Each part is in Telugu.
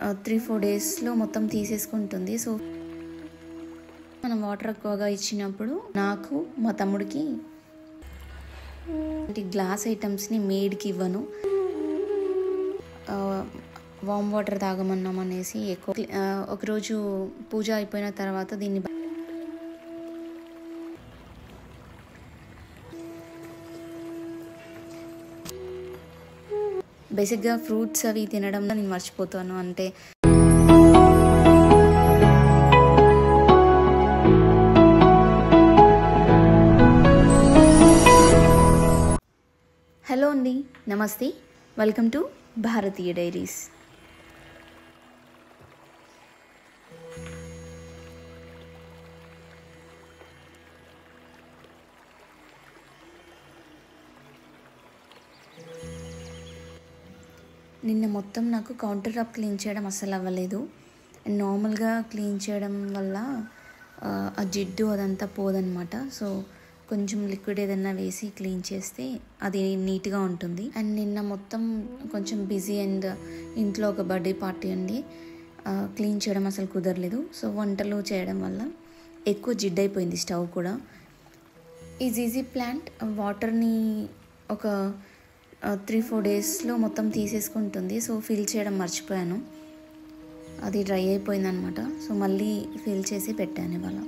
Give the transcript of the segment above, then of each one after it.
3-4 డేస్లో మొత్తం తీసేసుకుంటుంది. సో మనం వాటర్ ఎక్కువగా ఇచ్చినప్పుడు నాకు మా తమ్ముడికి గ్లాస్ ఐటమ్స్ని మేడ్కి ఇవ్వను. వామ్ వాటర్ తాగమన్నాం అనేసి ఎక్కువ ఒకరోజు పూజ అయిపోయిన తర్వాత దీన్ని బేసిక్గా ఫ్రూట్స్ అవి తినడం నేను మర్చిపోతాను. అంటే హలో అండి, నమస్తే, వెల్కమ్ టు భారతీయ డైరీస్. నిన్న మొత్తం నాకు కౌంటర్ టాప్ క్లీన్ చేయడం అస్సలు అవ్వలేదు. నార్మల్గా క్లీన్ చేయడం వల్ల ఆ జిడ్డు అదంతా పోదనమాట. సో కొంచెం లిక్విడ్ ఏదైనా వేసి క్లీన్ చేస్తే అది నీట్గా ఉంటుంది. అండ్ నిన్న మొత్తం కొంచెం బిజీ అండ్ ఇంట్లో ఒక బర్త్డే పార్టీ ఉంది, క్లీన్ చేయడం అసలు కుదరలేదు. సో వంటలు చేయడం వల్ల ఎక్కువ జిడ్డు అయిపోయింది స్టవ్ కూడా. ఈ జీజీ ప్లాంట్ వాటర్ని ఒక 3-4 డేస్లో మొత్తం తీసేసుకుంటుంది. సో ఫిల్ చేయడం మర్చిపోయాను, అది డ్రై అయిపోయింది అనమాట. సో మళ్ళీ ఫిల్ చేసి పెట్టాను ఇవాళ.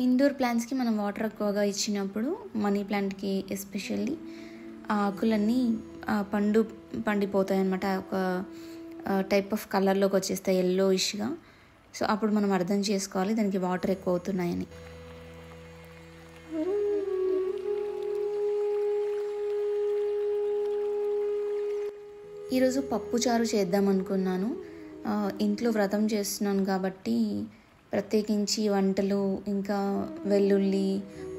ఇండోర్ ప్లాంట్స్కి మనం వాటర్ ఎక్కువగా ఇచ్చినప్పుడు, మనీ ప్లాంట్కి ఎస్పెషల్లీ ఆ ఆకులన్నీ పండిపోతాయి అన్నమాట. ఒక టైప్ ఆఫ్ కలర్లోకి వచ్చేస్తాయి, ఎల్లోయిష్గా. సో అప్పుడు మనం అర్థం చేసుకోవాలి దానికి వాటర్ ఎక్కువ అవుతున్నాయని. ఈరోజు పప్పుచారు చేద్దాం అనుకున్నాను. ఇంట్లో వ్రతం చేస్తున్నాను కాబట్టి ప్రత్యేకించి వంటలు ఇంకా వెల్లుల్లి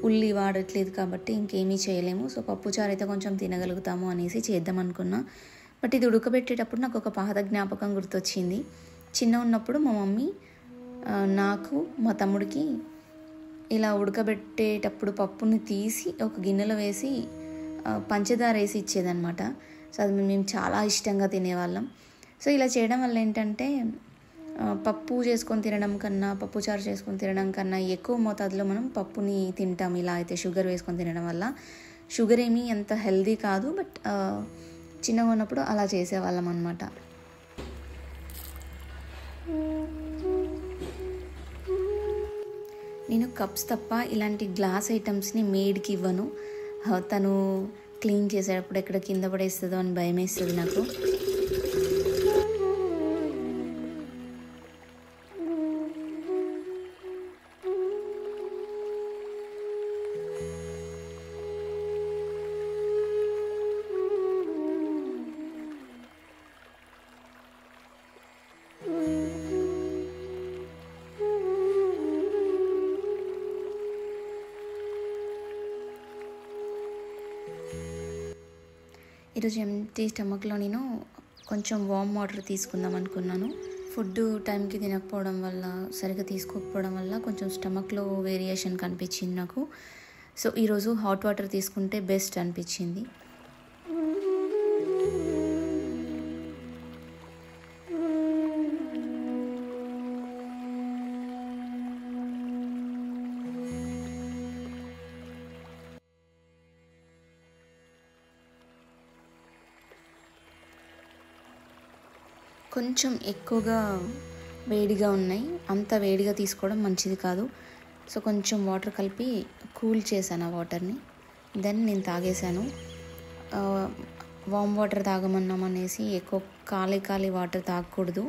ఉల్లి వాడట్లేదు కాబట్టి ఇంకేమీ చేయలేము. సో పప్పుచారు అయితే కొంచెం తినగలుగుతాము అనేసి చేద్దాం అనుకున్నా. బట్ ఇది ఉడకబెట్టేటప్పుడు నాకు ఒక పాత జ్ఞాపకం గుర్తొచ్చింది. చిన్న ఉన్నప్పుడు మా మమ్మీ నాకు మా తమ్ముడికి ఇలా ఉడకబెట్టేటప్పుడు పప్పుని తీసి ఒక గిన్నెలో వేసి పంచదార వేసి ఇచ్చేదన్నమాట. సో అది మేము చాలా ఇష్టంగా తినేవాళ్ళం. సో ఇలా చేయడం వల్ల ఏంటంటే పప్పు చేసుకొని తినడం కన్నా, పప్పుచారు చేసుకొని తినడం కన్నా ఎక్కువ మోతాదులో మనం పప్పుని తింటాం. ఇలా అయితే షుగర్ వేసుకొని తినడం వల్ల షుగర్ ఏమీ అంత హెల్దీ కాదు, బట్ చిన్నగా ఉన్నప్పుడు అలా చేసేవాళ్ళం అన్నమాట. నేను కప్స్ తప్ప ఇలాంటి గ్లాస్ ఐటమ్స్ని మేడ్కి ఇవ్వను. తను క్లీన్ చేసేటప్పుడు ఎక్కడ కింద పడేస్తుందో అని భయం వేస్తుంది నాకు. ఈరోజు ఎంటీ స్టమక్లో నేను కొంచెం వామ్ వాటర్ తీసుకుందాం అనుకున్నాను. ఫుడ్ టైంకి తినకపోవడం వల్ల, సరిగ్గా తీసుకోకపోవడం వల్ల కొంచెం స్టమక్లో వేరియేషన్ కనిపించింది నాకు. సో ఈరోజు హాట్ వాటర్ తీసుకుంటే బెస్ట్ అనిపించింది. కొంచెం ఎక్కువగా వేడిగా ఉన్నాయి, అంత వేడిగా తీసుకోవడం మంచిది కాదు. సో కొంచెం వాటర్ కలిపి కూల్ చేశాను ఆ వాటర్ని, దెన్ నేను తాగేశాను. వామ్ వాటర్ తాగమన్నాం అనేసి ఎక్కువ ఖాళీ వాటర్ తాగకూడదు,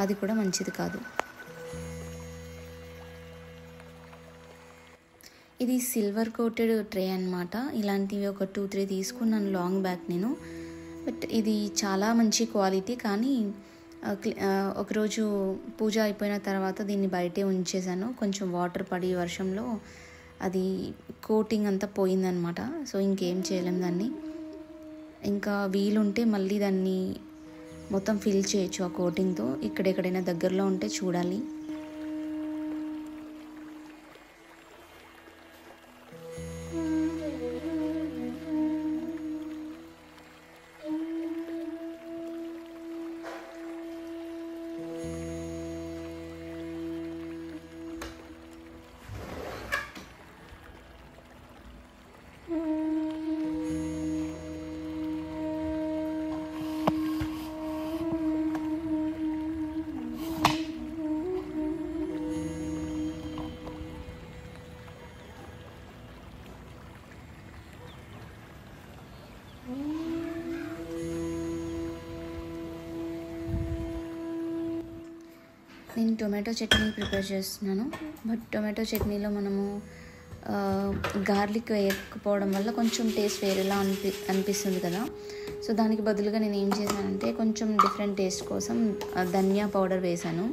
అది కూడా మంచిది కాదు. ఇది సిల్వర్ కోటెడ్ ట్రే అన్నమాట. ఇలాంటివి ఒక 2-3 తీసుకున్నాను లాంగ్ బ్యాక్ నేను. బట్ ఇది చాలా మంచి క్వాలిటీ. కానీ ఒకరోజు పూజ అయిపోయిన తర్వాత దీన్ని బయటే ఉంచేసాను. కొంచెం వాటర్ పడి వర్షంలో అది కోటింగ్ అంతా పోయిందనమాట. సో ఇంకేం చేయలేం దాన్ని. ఇంకా వీలుంటే మళ్ళీ దాన్ని మొత్తం ఫిల్ చేయొచ్చు ఆ కోటింగ్తో. ఇక్కడెక్కడైనా దగ్గరలో ఉంటే చూడాలి. నేను టొమాటో చట్నీ ప్రిపేర్ చేస్తున్నాను. బట్ టొమాటో చట్నీలో మనము గార్లిక్ వేయకపోవడం వల్ల కొంచెం టేస్ట్ వేరేలా అనిపిస్తుంది కదా. సో దానికి బదులుగా నేను ఏం చేశానంటే కొంచెం డిఫరెంట్ టేస్ట్ కోసం ధనియా పౌడర్ వేశాను.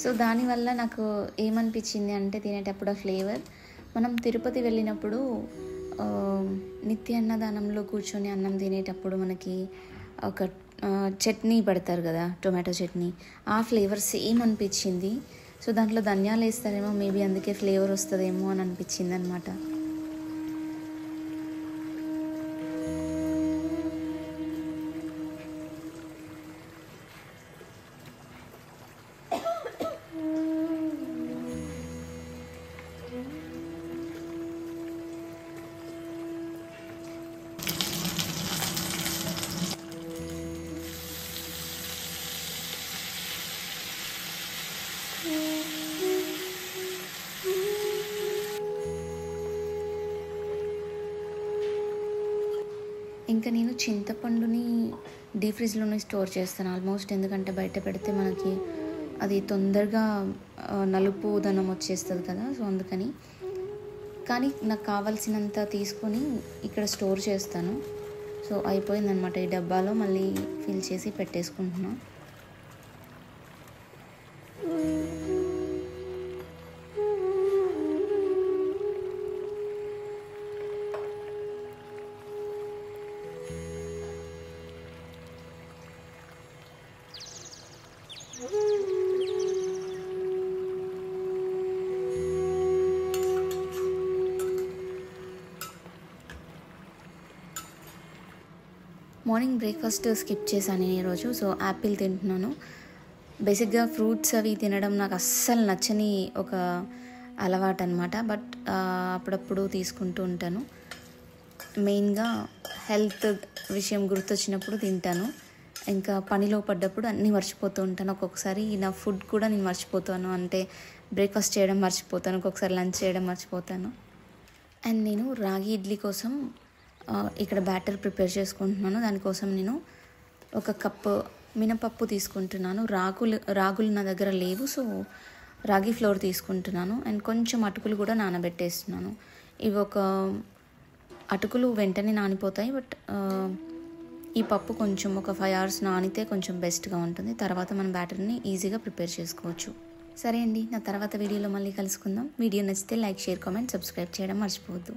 సో దానివల్ల నాకు ఏమనిపించింది అంటే తినేటప్పుడు ఆ ఫ్లేవర్, మనం తిరుపతి వెళ్ళినప్పుడు నిత్య అన్నదానంలో కూర్చొని అన్నం తినేటప్పుడు మనకి ఒక చట్నీ పెడతారు కదా, టొమాటో చట్నీ, ఆ ఫ్లేవర్ సేమ్ అనిపించింది. సో దాంట్లో ధనియాలు వేస్తారేమో, మేబీ అందుకే ఫ్లేవర్ వస్తుందేమో అని అనిపించింది అనమాట. ఇంకా నేను చింతపండుని డీప్ ఫ్రిడ్జ్లోనే స్టోర్ చేస్తాను ఆల్మోస్ట్. ఎందుకంటే బయట పెడితే మనకి అది తొందరగా నలుపు దనం వచ్చేస్తుంది కదా. సో అందుకని. కానీ నాకు కావాల్సినంత తీసుకొని ఇక్కడ స్టోర్ చేస్తాను. సో అయిపోయిందనమాట. ఈ డబ్బాలో మళ్ళీ ఫిల్ చేసి పెట్టేసుకుంటున్నాను. మార్నింగ్ బ్రేక్ఫాస్ట్ స్కిప్ చేశాను నేను ఈరోజు. సో యాపిల్ తింటున్నాను. బేసిక్గా ఫ్రూట్స్ అవి తినడం నాకు అస్సలు నచ్చని ఒక అలవాటు అనమాట. బట్ అప్పుడప్పుడు తీసుకుంటూ ఉంటాను. మెయిన్గా హెల్త్ విషయం గుర్తొచ్చినప్పుడు తింటాను. ఇంకా పనిలో పడ్డప్పుడు అన్నీ మర్చిపోతూ ఉంటాను. ఒక్కొక్కసారి నా ఫుడ్ కూడా నేను మర్చిపోతాను. అంటే బ్రేక్ఫాస్ట్ చేయడం మర్చిపోతాను, ఒక్కొక్కసారి లంచ్ చేయడం మర్చిపోతాను. అండ్ నేను రాగి ఇడ్లీ కోసం ఇక్కడ బ్యాటర్ ప్రిపేర్ చేసుకుంటున్నాను. దానికోసం నేను 1 కప్పు మినపప్పు తీసుకుంటున్నాను. రాగులు నా దగ్గర లేవు. సో రాగి ఫ్లోర్ తీసుకుంటున్నాను. అండ్ కొంచెం అటుకులు కూడా నానబెట్టేస్తున్నాను. ఇవి అటుకులు వెంటనే నానిపోతాయి. బట్ ఈ పప్పు కొంచెం ఒక 5 hours నానితే కొంచెం బెస్ట్గా ఉంటుంది. తర్వాత మన బ్యాటర్ని ఈజీగా ప్రిపేర్ చేసుకోవచ్చు. సరే అండి, నా తర్వాత వీడియోలో మళ్ళీ కలుసుకుందాం. వీడియో నచ్చితే లైక్, షేర్, కామెంట్, సబ్స్క్రైబ్ చేయడం మర్చిపోవద్దు.